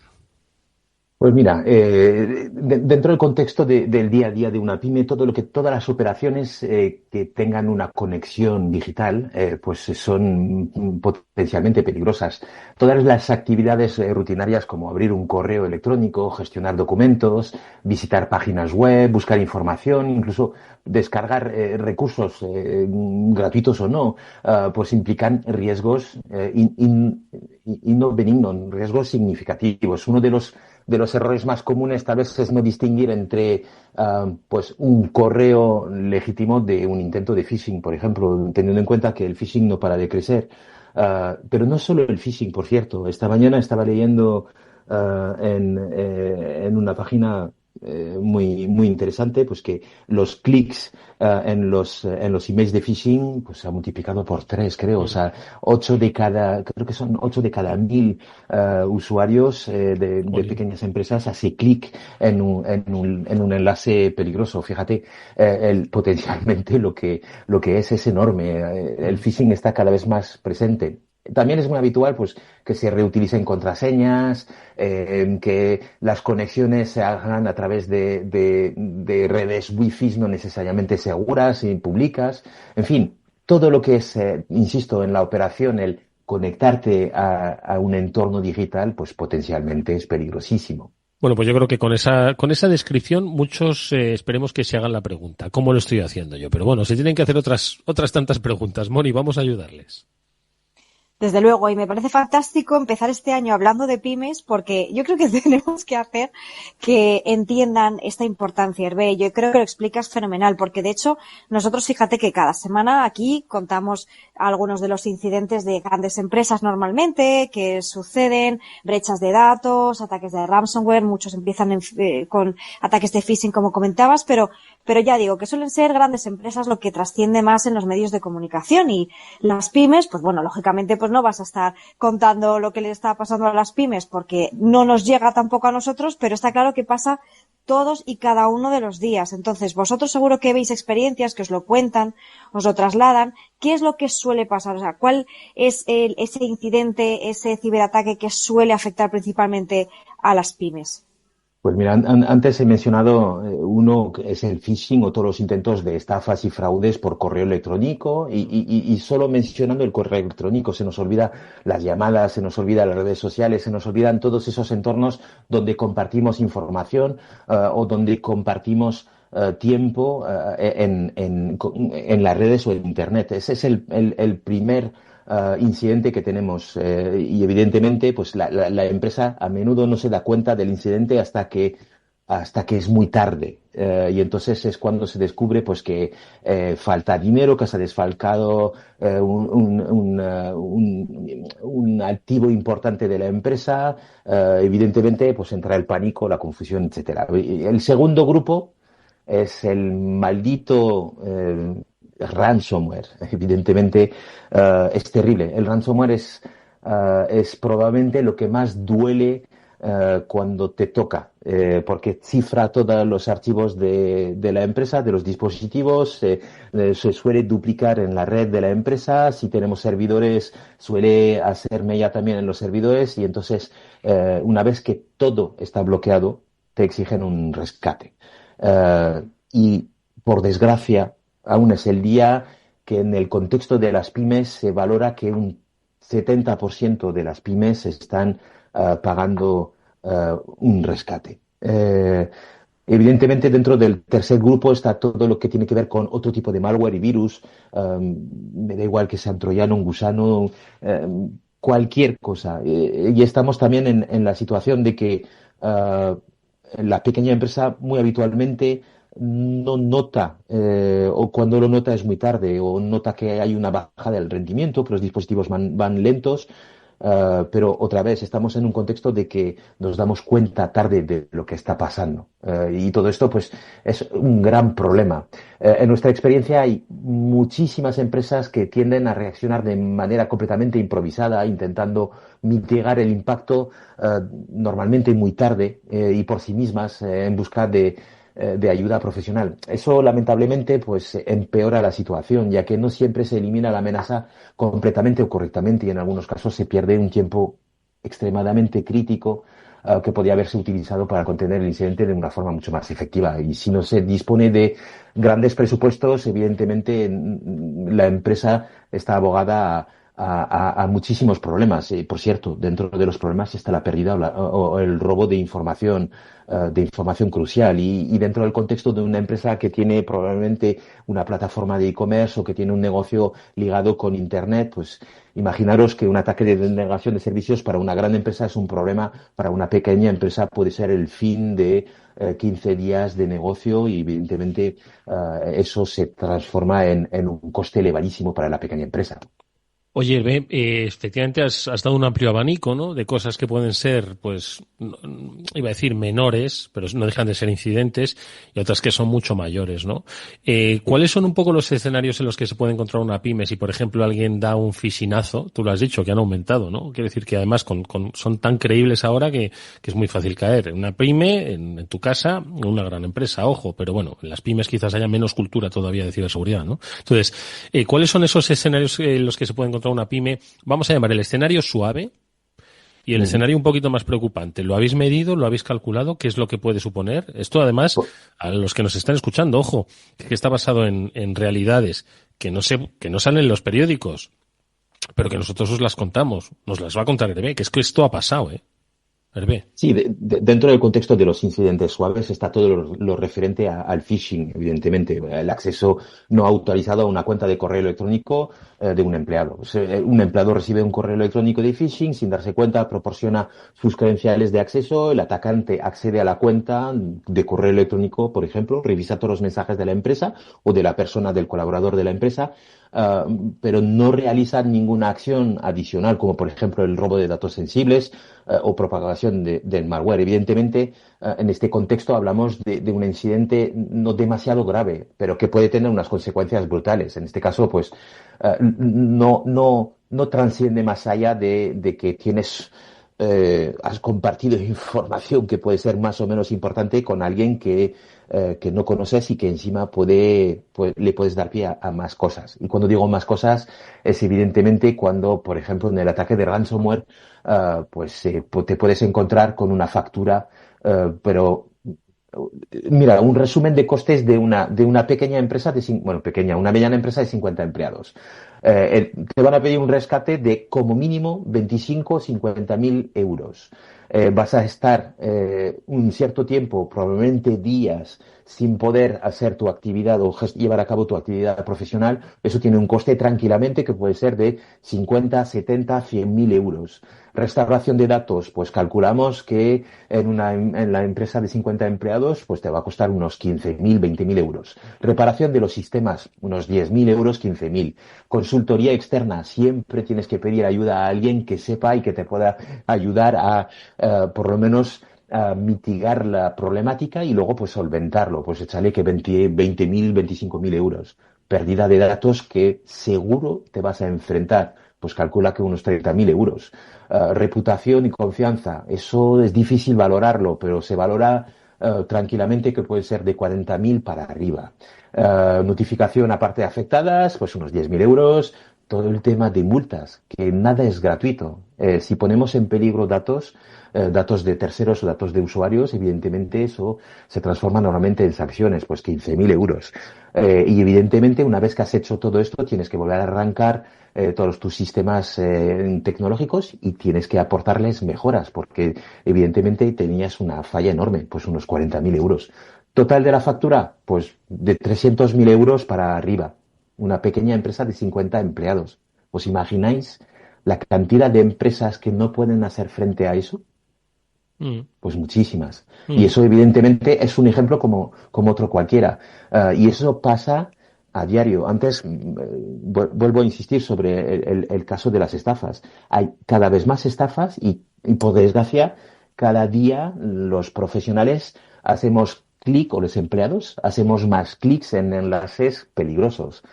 Speaker 5: Pues mira, dentro del contexto del día a día de una pyme, todas las operaciones que tengan una conexión digital, pues son potencialmente peligrosas. Todas las actividades rutinarias como abrir un correo electrónico, gestionar documentos, visitar páginas web, buscar información, incluso descargar recursos gratuitos o no, pues implican riesgos y no benignos, riesgos significativos. Uno de los errores más comunes tal vez es no distinguir entre pues un correo legítimo de un intento de phishing, por ejemplo, teniendo en cuenta que el phishing no para de crecer. Pero no solo el phishing, por cierto. Esta mañana estaba leyendo en una página muy interesante, pues que los clics en los emails de phishing pues se ha multiplicado por 3, creo. O sea, creo que son 8 de cada 1000 usuarios de
Speaker 2: Jolín.
Speaker 5: pequeñas empresas hace clic en un enlace peligroso. Fíjate, potencialmente lo que es enorme. El phishing está cada vez más presente. También es muy habitual pues que se reutilicen contraseñas, que las conexiones se hagan a través de redes wifi no necesariamente seguras y públicas. En fin, todo lo que es, insisto, en la operación, el conectarte a un entorno digital, pues potencialmente es peligrosísimo.
Speaker 2: Bueno, pues yo creo que con esa descripción muchos esperemos que se hagan la pregunta. ¿Cómo lo estoy haciendo yo? Pero bueno, se tienen que hacer otras tantas preguntas. Moni, vamos a ayudarles.
Speaker 6: Desde luego, y me parece fantástico empezar este año hablando de pymes porque yo creo que tenemos que hacer que entiendan esta importancia, Hervé. Yo creo que lo explicas fenomenal porque, de hecho, nosotros fíjate que cada semana aquí contamos algunos de los incidentes de grandes empresas normalmente que suceden, brechas de datos, ataques de ransomware, muchos empiezan con ataques de phishing como comentabas, pero ya digo que suelen ser grandes empresas lo que trasciende más en los medios de comunicación y las pymes, pues bueno, lógicamente pues no vas a estar contando lo que le está pasando a las pymes porque no nos llega tampoco a nosotros, pero está claro que pasa todos y cada uno de los días. Entonces, vosotros seguro que veis experiencias que os lo cuentan, os lo trasladan. ¿Qué es lo que suele pasar? O sea, ¿cuál es ese incidente, ese ciberataque que suele afectar principalmente a las pymes?
Speaker 5: Pues mira, antes he mencionado uno que es el phishing o todos los intentos de estafas y fraudes por correo electrónico y solo mencionando el correo electrónico se nos olvida las llamadas, se nos olvida las redes sociales, se nos olvidan todos esos entornos donde compartimos información o donde compartimos tiempo en las redes o en Internet. Ese es el primer incidente que tenemos y evidentemente pues la empresa a menudo no se da cuenta del incidente hasta que es muy tarde y entonces es cuando se descubre pues que falta dinero, que se ha desfalcado un activo importante de la empresa, evidentemente pues entra el pánico, la confusión, etcétera. El segundo grupo es el maldito ransomware. Evidentemente es terrible. El ransomware es probablemente lo que más duele cuando te toca, porque cifra todos los archivos de la empresa, de los dispositivos, se suele duplicar en la red de la empresa, si tenemos servidores suele hacer mella también en los servidores y entonces una vez que todo está bloqueado, te exigen un rescate. Y por desgracia, aún es el día que en el contexto de las pymes se valora que un 70% de las pymes están pagando un rescate. Evidentemente, dentro del tercer grupo está todo lo que tiene que ver con otro tipo de malware y virus. Me da igual que sea un troyano, un gusano, cualquier cosa. Y estamos también en la situación de que la pequeña empresa muy habitualmente no nota, o cuando lo nota es muy tarde, o nota que hay una bajada del rendimiento, que los dispositivos van lentos, pero otra vez estamos en un contexto de que nos damos cuenta tarde de lo que está pasando. Y todo esto pues es un gran problema. En nuestra experiencia hay muchísimas empresas que tienden a reaccionar de manera completamente improvisada, intentando mitigar el impacto normalmente muy tarde y por sí mismas en busca de ayuda profesional. Eso lamentablemente pues empeora la situación, ya que no siempre se elimina la amenaza completamente o correctamente y en algunos casos se pierde un tiempo extremadamente crítico que podía haberse utilizado para contener el incidente de una forma mucho más efectiva. Y si no se dispone de grandes presupuestos, evidentemente la empresa está abogada a muchísimos problemas. Por cierto, dentro de los problemas está la pérdida o el robo de información crucial. Y dentro del contexto de una empresa que tiene probablemente una plataforma de e-commerce o que tiene un negocio ligado con Internet, pues imaginaros que un ataque de denegación de servicios para una gran empresa es un problema, para una pequeña empresa puede ser el fin de 15 días de negocio y evidentemente eso se transforma en un coste elevadísimo para la pequeña empresa.
Speaker 2: Oye, Hervé, efectivamente has dado un amplio abanico, ¿no?, de cosas que pueden ser, pues, iba a decir menores, pero no dejan de ser incidentes, y otras que son mucho mayores, ¿no? ¿Cuáles son un poco los escenarios en los que se puede encontrar una pyme si, por ejemplo, alguien da un phishinazo? Tú lo has dicho, que han aumentado, ¿no? Quiero decir que además son tan creíbles ahora que es muy fácil caer. En una pyme, en tu casa, en una gran empresa, ojo, pero bueno, en las pymes quizás haya menos cultura todavía de ciberseguridad, ¿no? Entonces, ¿cuáles son esos escenarios en los que se puede encontrar una pyme? Vamos a llamar el escenario suave y el escenario un poquito más preocupante. ¿Lo habéis medido? ¿Lo habéis calculado? ¿Qué es lo que puede suponer? Esto, además, a los que nos están escuchando, ojo, que está basado en realidades que no salen en los periódicos, pero que nosotros os las contamos. Nos las va a contar Hervé, que es que esto ha pasado, Hervé.
Speaker 5: Sí, dentro del contexto de los incidentes suaves está todo lo referente al phishing, evidentemente, el acceso no autorizado a una cuenta de correo electrónico de un empleado. Un empleado recibe un correo electrónico de phishing, sin darse cuenta, proporciona sus credenciales de acceso, el atacante accede a la cuenta de correo electrónico, por ejemplo, revisa todos los mensajes de la empresa o de la persona, del colaborador de la empresa, pero no realiza ninguna acción adicional, como por ejemplo el robo de datos sensibles o propagación del malware. Evidentemente, en este contexto hablamos de un incidente no demasiado grave, pero que puede tener unas consecuencias brutales. En este caso, pues, no trasciende más allá de que has compartido información que puede ser más o menos importante con alguien que no conoces y que encima le puedes dar pie a más cosas. Y cuando digo más cosas, es evidentemente cuando, por ejemplo, en el ataque de ransomware, te puedes encontrar con una factura, pero mira, un resumen de costes de una pequeña empresa una mediana empresa de 50 empleados. Te van a pedir un rescate de como mínimo 25 o 50.000 euros. Vas a estar un cierto tiempo, probablemente días, sin poder hacer tu actividad o llevar a cabo tu actividad profesional. Eso tiene un coste tranquilamente que puede ser de 50, 70, 100.000 euros. Restauración de datos, pues calculamos que en la empresa de 50 empleados, pues te va a costar unos 15.000, 20.000 euros. Reparación de los sistemas, unos 10.000 euros, 15.000. Consultoría externa, siempre tienes que pedir ayuda a alguien que sepa y que te pueda ayudar a, por lo menos, a mitigar la problemática y luego pues solventarlo. Pues échale que 20.000, 25.000 euros. Pérdida de datos que seguro te vas a enfrentar. Pues calcula que unos 30.000 euros. Reputación y confianza, eso es difícil valorarlo, pero se valora tranquilamente que puede ser de 40.000 para arriba. Notificación a parte de afectadas, pues unos 10.000 euros. Todo el tema de multas, que nada es gratuito. Si ponemos en peligro datos de terceros o datos de usuarios, evidentemente eso se transforma normalmente en sanciones, pues 15.000 euros. Y evidentemente una vez que has hecho todo esto tienes que volver a arrancar todos tus sistemas tecnológicos y tienes que aportarles mejoras, porque evidentemente tenías una falla enorme, pues unos 40.000 euros. Total de la factura, pues de 300.000 euros para arriba. Una pequeña empresa de 50 empleados. ¿Os imagináis la cantidad de empresas que no pueden hacer frente a eso? Pues muchísimas. Y eso evidentemente es un ejemplo como otro cualquiera. Y eso pasa a diario. Antes, vuelvo a insistir sobre el caso de las estafas. Hay cada vez más estafas y por desgracia, cada día los profesionales hacemos clic, o los empleados hacemos más clics en enlaces peligrosos.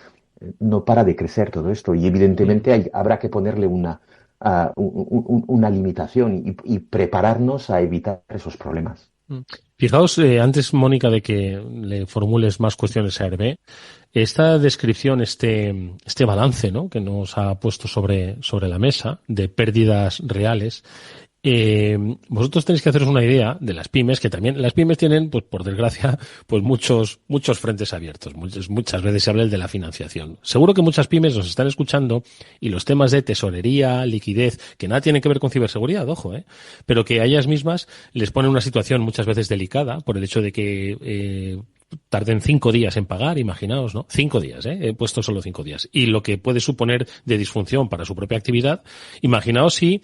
Speaker 5: No para de crecer todo esto y evidentemente habrá que ponerle una limitación y prepararnos a evitar esos problemas.
Speaker 2: Fijaos, antes, Mónica, de que le formules más cuestiones a Hervé, esta descripción, este balance, ¿no?, que nos ha puesto sobre la mesa de pérdidas reales, vosotros tenéis que haceros una idea de las pymes, que también las pymes tienen, pues por desgracia, pues muchos frentes abiertos. Muchas veces se habla de la financiación. Seguro que muchas pymes nos están escuchando y los temas de tesorería, liquidez, que nada tienen que ver con ciberseguridad, ojo, pero que a ellas mismas les ponen una situación muchas veces delicada por el hecho de que tarden 5 días en pagar, imaginaos, ¿no? 5 días, he puesto solo 5 días. Y lo que puede suponer de disfunción para su propia actividad, imaginaos si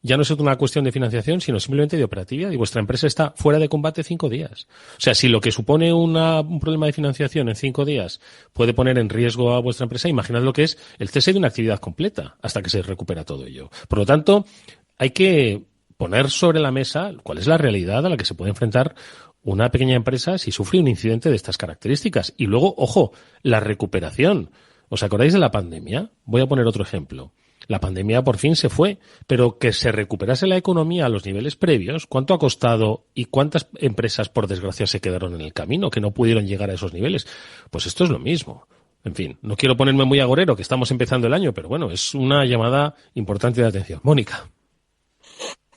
Speaker 2: ya no es una cuestión de financiación, sino simplemente de operatividad. Y vuestra empresa está fuera de combate 5 días. O sea, si lo que supone un problema de financiación en 5 días puede poner en riesgo a vuestra empresa, imaginad lo que es el cese de una actividad completa hasta que se recupera todo ello. Por lo tanto, hay que poner sobre la mesa cuál es la realidad a la que se puede enfrentar una pequeña empresa si sufre un incidente de estas características. Y luego, ojo, la recuperación. ¿Os acordáis de la pandemia? Voy a poner otro ejemplo. La pandemia por fin se fue, pero que se recuperase la economía a los niveles previos, ¿cuánto ha costado y cuántas empresas, por desgracia, se quedaron en el camino, que no pudieron llegar a esos niveles? Pues esto es lo mismo. En fin, no quiero ponerme muy agorero, que estamos empezando el año, pero bueno, es una llamada importante de atención. Mónica.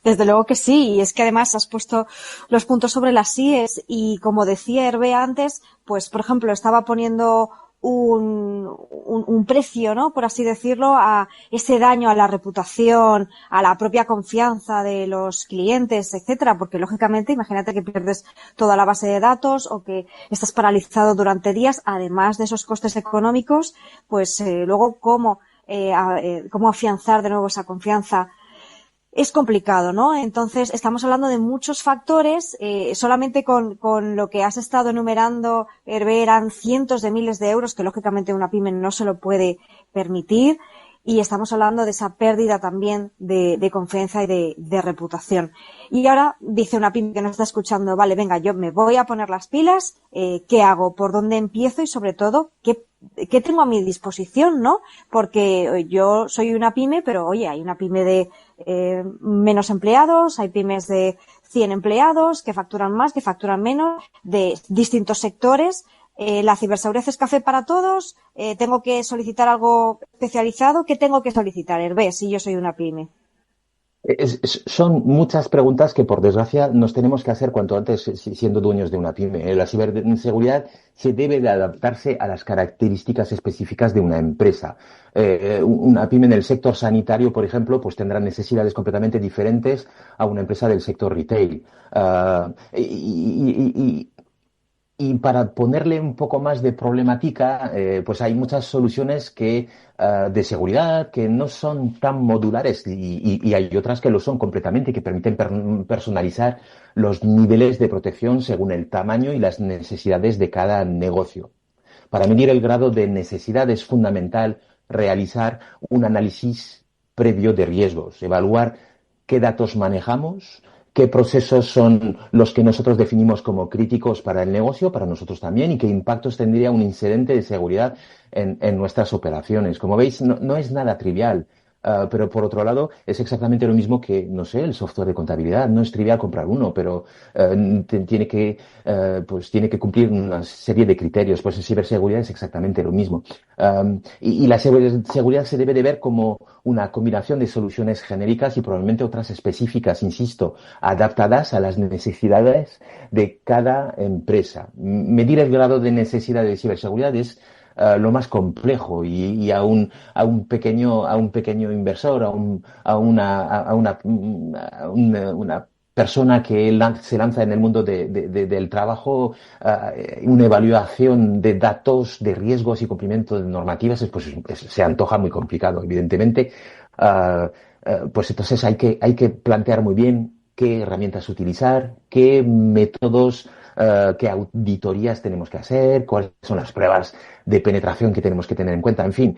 Speaker 6: Desde luego que sí, y es que además has puesto los puntos sobre las íes y como decía Hervé antes, pues por ejemplo estaba poniendo un precio, ¿no? Por así decirlo, a ese daño a la reputación, a la propia confianza de los clientes, etcétera, porque lógicamente imagínate que pierdes toda la base de datos o que estás paralizado durante días, además de esos costes económicos, pues luego cómo afianzar de nuevo esa confianza. Es complicado, ¿no? Entonces, estamos hablando de muchos factores, solamente con lo que has estado enumerando, Hervé, eran cientos de miles de euros que lógicamente una pyme no se lo puede permitir, y estamos hablando de esa pérdida también de confianza y de reputación. Y ahora dice una pyme que nos está escuchando, vale, venga, yo me voy a poner las pilas, ¿qué hago? ¿Por dónde empiezo? Y sobre todo, ¿qué tengo a mi disposición, no? Porque yo soy una pyme, pero oye, hay una pyme de menos empleados, hay pymes de 100 empleados que facturan más, que facturan menos, de distintos sectores. La ciberseguridad es café para todos. Tengo que solicitar algo especializado. ¿Qué tengo que solicitar, Hervé, si yo soy una pyme?
Speaker 5: Son muchas preguntas que, por desgracia, nos tenemos que hacer cuanto antes siendo dueños de una pyme. La ciberseguridad se debe de adaptarse a las características específicas de una empresa. Una pyme en el sector sanitario, por ejemplo, pues tendrá necesidades completamente diferentes a una empresa del sector retail. Y para ponerle un poco más de problemática, pues hay muchas soluciones de seguridad que no son tan modulares y hay otras que lo son completamente y que permiten personalizar los niveles de protección según el tamaño y las necesidades de cada negocio. Para medir el grado de necesidad es fundamental realizar un análisis previo de riesgos, evaluar qué datos manejamos, qué procesos son los que nosotros definimos como críticos para el negocio, para nosotros también, y qué impactos tendría un incidente de seguridad en nuestras operaciones. Como veis, no es nada trivial. Pero por otro lado, es exactamente lo mismo que, no sé, el software de contabilidad. No es trivial comprar uno, pero tiene que cumplir una serie de criterios. Pues en ciberseguridad es exactamente lo mismo. Y la seguridad se debe de ver como una combinación de soluciones genéricas y probablemente otras específicas, insisto, adaptadas a las necesidades de cada empresa. Medir el grado de necesidad de ciberseguridad es lo más complejo y a un pequeño inversor, a una persona que se lanza en el mundo del trabajo, una evaluación de datos, de riesgos y cumplimiento de normativas, se antoja muy complicado, evidentemente. Pues entonces hay que plantear muy bien qué herramientas utilizar, qué métodos, qué auditorías tenemos que hacer, cuáles son las pruebas de penetración que tenemos que tener en cuenta. En fin,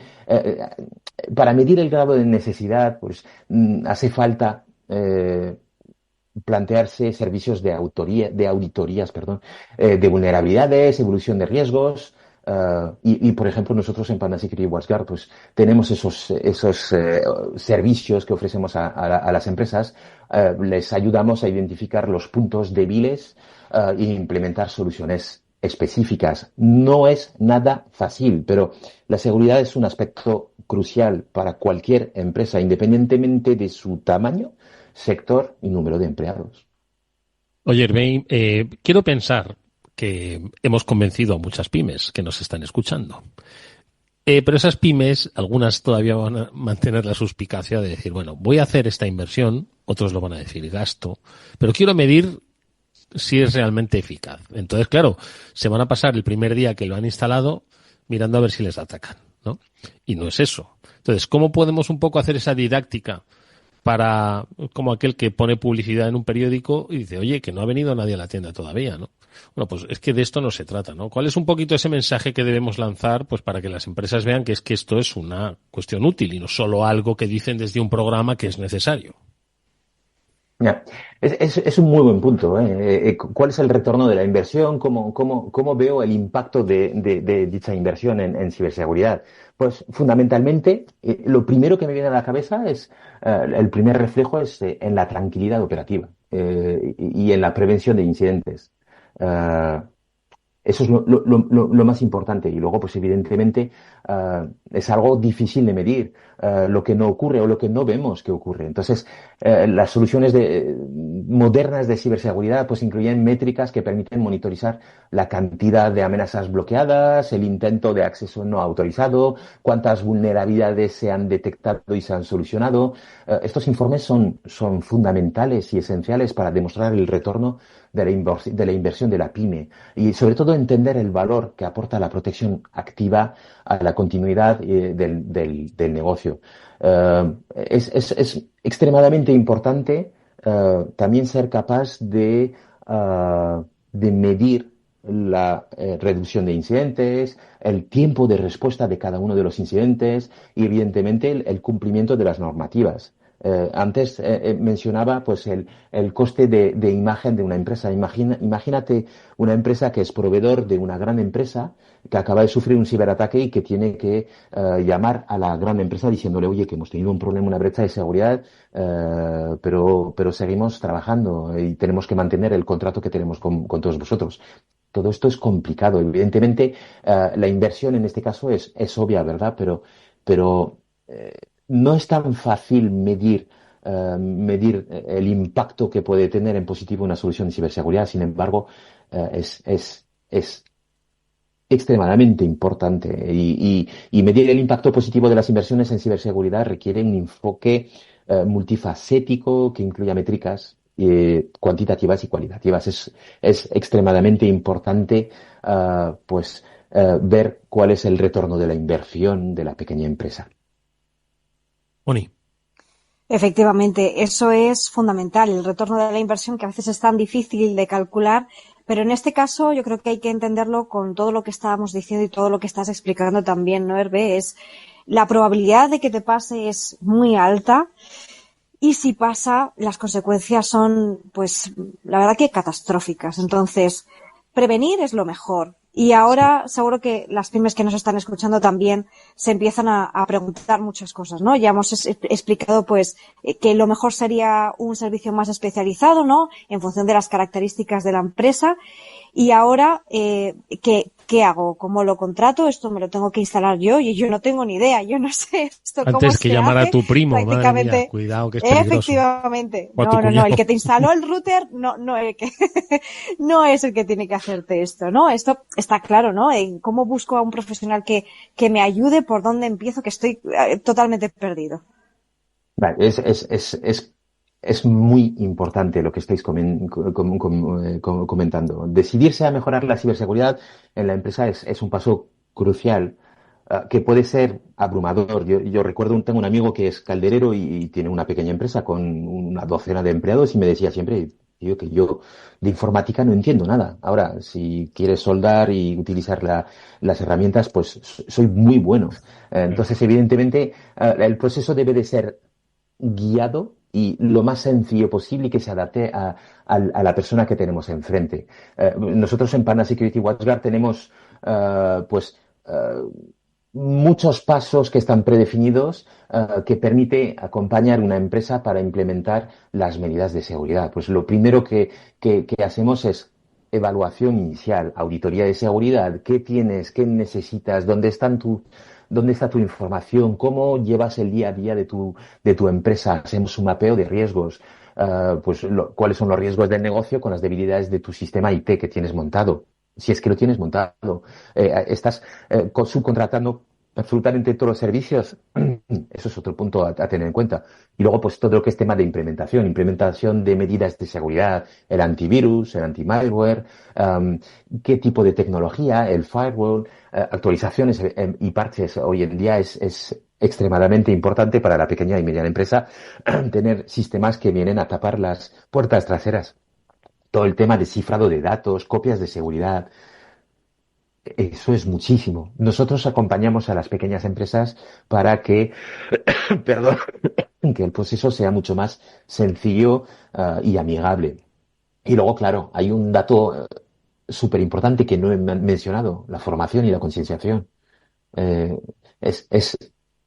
Speaker 5: para medir el grado de necesidad, pues hace falta plantearse servicios de auditorías, de vulnerabilidades, evolución de riesgos. Y por ejemplo, nosotros en Panda Security WatchGuard pues tenemos esos servicios que ofrecemos a las empresas. Les ayudamos a identificar los puntos débiles e implementar soluciones específicas. No es nada fácil, pero la seguridad es un aspecto crucial para cualquier empresa, independientemente de su tamaño, sector y número de empleados.
Speaker 2: Oye, Hervé, quiero pensar que hemos convencido a muchas pymes que nos están escuchando. Pero esas pymes, algunas todavía van a mantener la suspicacia de decir, bueno, voy a hacer esta inversión, otros lo van a decir gasto, pero quiero medir si es realmente eficaz. Entonces, claro, se van a pasar el primer día que lo han instalado mirando a ver si les atacan, ¿no? Y no es eso. Entonces, ¿cómo podemos un poco hacer esa didáctica para, como aquel que pone publicidad en un periódico y dice, oye, que no ha venido nadie a la tienda todavía, ¿no? Bueno, pues es que de esto no se trata, ¿no? ¿Cuál es un poquito ese mensaje que debemos lanzar, pues para que las empresas vean que es que esto es una cuestión útil y no solo algo que dicen desde un programa que es necesario?
Speaker 5: Ya. Es un muy buen punto, ¿eh? ¿Cuál es el retorno de la inversión? ¿Cómo veo el impacto de dicha inversión en ciberseguridad? Pues fundamentalmente, lo primero que me viene a la cabeza es, el primer reflejo es en la tranquilidad operativa y en la prevención de incidentes. Eh, Eso es lo más importante. Y luego, pues evidentemente, es algo difícil de medir, lo que no ocurre o lo que no vemos que ocurre. Entonces, las soluciones modernas de ciberseguridad pues incluyen métricas que permiten monitorizar la cantidad de amenazas bloqueadas, el intento de acceso no autorizado, cuántas vulnerabilidades se han detectado y se han solucionado. Estos informes son fundamentales y esenciales para demostrar el retorno de la inversión de la pyme y sobre todo entender el valor que aporta la protección activa a la continuidad del negocio. Es extremadamente importante también ser capaz de medir la reducción de incidentes, el tiempo de respuesta de cada uno de los incidentes y evidentemente el cumplimiento de las normativas. Antes mencionaba pues el coste de imagen de una empresa. Imagínate una empresa que es proveedor de una gran empresa que acaba de sufrir un ciberataque y que tiene que llamar a la gran empresa diciéndole, oye, que hemos tenido un problema, una brecha de seguridad, pero seguimos trabajando y tenemos que mantener el contrato que tenemos con todos vosotros. Todo esto es complicado. Evidentemente, la inversión en este caso es obvia, ¿verdad? Pero no es tan fácil medir el impacto que puede tener en positivo una solución de ciberseguridad. Sin embargo, es extremadamente importante y medir el impacto positivo de las inversiones en ciberseguridad requiere un enfoque multifacético que incluya métricas cuantitativas y cualitativas. Es extremadamente importante ver cuál es el retorno de la inversión de la pequeña empresa.
Speaker 2: Oni.
Speaker 6: Efectivamente, eso es fundamental, el retorno de la inversión que a veces es tan difícil de calcular, pero en este caso yo creo que hay que entenderlo con todo lo que estábamos diciendo y todo lo que estás explicando también, ¿no, Hervé? Es la probabilidad de que te pase es muy alta y si pasa, las consecuencias son, pues, la verdad que catastróficas. Entonces, prevenir es lo mejor. Y ahora seguro que las pymes que nos están escuchando también se empiezan a preguntar muchas cosas, ¿no? Ya hemos explicado, pues, que lo mejor sería un servicio más especializado, ¿no? En función de las características de la empresa. Y ahora, ¿qué hago? ¿Cómo lo contrato? Esto me lo tengo que instalar yo y yo no tengo ni idea. Yo no sé esto cómo
Speaker 2: Antes que
Speaker 6: se
Speaker 2: llamar
Speaker 6: hace,
Speaker 2: a tu primo, madre mía,
Speaker 6: prácticamente.
Speaker 2: cuidado que es peligroso.
Speaker 6: Efectivamente.
Speaker 2: O a tu
Speaker 6: No,
Speaker 2: cuñado.
Speaker 6: el que te instaló el router no es el que, no es el que tiene que hacerte esto, ¿no? Esto está claro, ¿no? En cómo busco a un profesional que me ayude, por dónde empiezo, que estoy totalmente perdido.
Speaker 5: Vale, es muy importante lo que estáis comentando. Decidirse a mejorar la ciberseguridad en la empresa es un paso crucial que puede ser abrumador. Yo recuerdo, tengo un amigo que es calderero y tiene una pequeña empresa con una docena de empleados y me decía siempre, tío, que yo de informática no entiendo nada. Ahora, si quieres soldar y utilizar las herramientas, pues soy muy bueno. Entonces, evidentemente, el proceso debe de ser guiado y lo más sencillo posible y que se adapte a la persona que tenemos enfrente. Nosotros en Partner Security WatchGuard tenemos muchos pasos que están predefinidos que permite acompañar una empresa para implementar las medidas de seguridad. Pues lo primero que hacemos es evaluación inicial, auditoría de seguridad, qué tienes, qué necesitas, dónde está tu información, cómo llevas el día a día de tu empresa. Hacemos un mapeo de riesgos, cuáles son los riesgos del negocio con las debilidades de tu sistema IT que tienes montado. Si es que lo tienes montado, estás subcontratando absolutamente todos los servicios. Eso es otro punto a tener en cuenta. Y luego, pues todo lo que es tema de implementación de medidas de seguridad, el antivirus, el anti-malware, qué tipo de tecnología, el firewall, actualizaciones y parches. Hoy en día es extremadamente importante para la pequeña y mediana empresa tener sistemas que vienen a tapar las puertas traseras. Todo el tema de cifrado de datos, copias de seguridad, eso es muchísimo. Nosotros acompañamos a las pequeñas empresas para que, perdón, que el proceso sea mucho más sencillo y amigable. Y luego, claro, hay un dato súper importante que no he mencionado, la formación y la concienciación. Es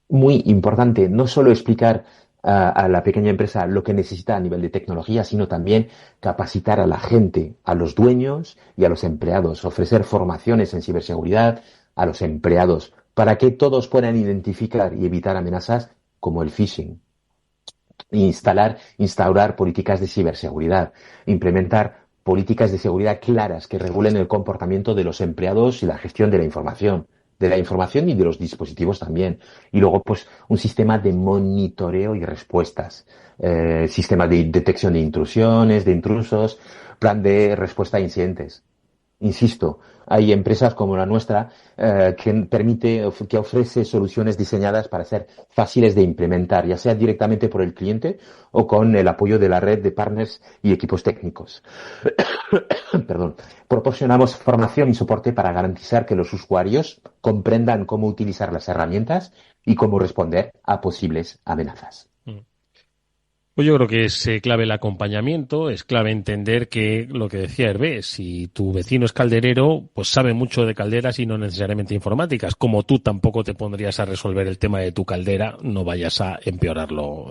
Speaker 5: muy importante no solo explicar a la pequeña empresa lo que necesita a nivel de tecnología, sino también capacitar a la gente, a los dueños y a los empleados, ofrecer formaciones en ciberseguridad a los empleados para que todos puedan identificar y evitar amenazas como el phishing. Instaurar políticas de ciberseguridad, implementar políticas de seguridad claras que regulen el comportamiento de los empleados y la gestión de la información y de los dispositivos también. Y luego, pues, un sistema de monitoreo y respuestas, sistema de detección de intrusiones, de intrusos, plan de respuesta a incidentes. Insisto, hay empresas como la nuestra que ofrece soluciones diseñadas para ser fáciles de implementar, ya sea directamente por el cliente o con el apoyo de la red de partners y equipos técnicos. Perdón. Proporcionamos formación y soporte para garantizar que los usuarios comprendan cómo utilizar las herramientas y cómo responder a posibles amenazas.
Speaker 2: Pues yo creo que es clave el acompañamiento, es clave entender que lo que decía Hervé, si tu vecino es calderero, pues sabe mucho de calderas y no necesariamente informáticas. Como tú tampoco te pondrías a resolver el tema de tu caldera, no vayas a empeorarlo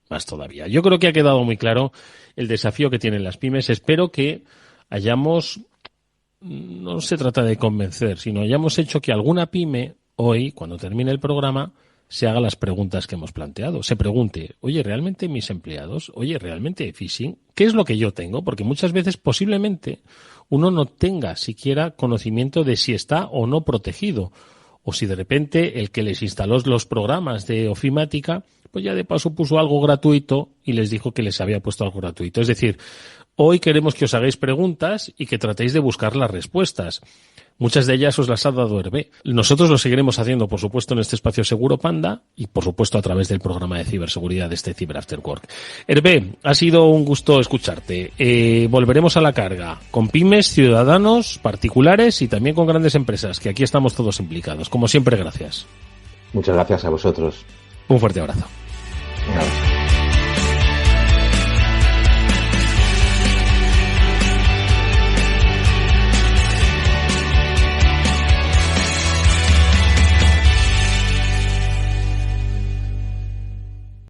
Speaker 2: más todavía. Yo creo que ha quedado muy claro el desafío que tienen las pymes. Espero que hayamos, no se trata de convencer, sino hayamos hecho que alguna pyme hoy, cuando termine el programa, se haga las preguntas que hemos planteado. Se pregunte, oye, ¿realmente mis empleados? Oye, ¿realmente phishing? ¿Qué es lo que yo tengo? Porque muchas veces posiblemente uno no tenga siquiera conocimiento de si está o no protegido. O si de repente el que les instaló los programas de ofimática, pues ya de paso puso algo gratuito y les dijo que les había puesto algo gratuito. Es decir, hoy queremos que os hagáis preguntas y que tratéis de buscar las respuestas. Muchas de ellas os las ha dado Hervé. Nosotros lo seguiremos haciendo, por supuesto, en este espacio Seguro Panda y, por supuesto, a través del programa de ciberseguridad de este Cyber After Work. Hervé, ha sido un gusto escucharte. Volveremos a la carga con pymes, ciudadanos, particulares y también con grandes empresas, que aquí estamos todos implicados. Como siempre, gracias.
Speaker 5: Muchas gracias a vosotros.
Speaker 2: Un fuerte abrazo.
Speaker 5: Un abrazo.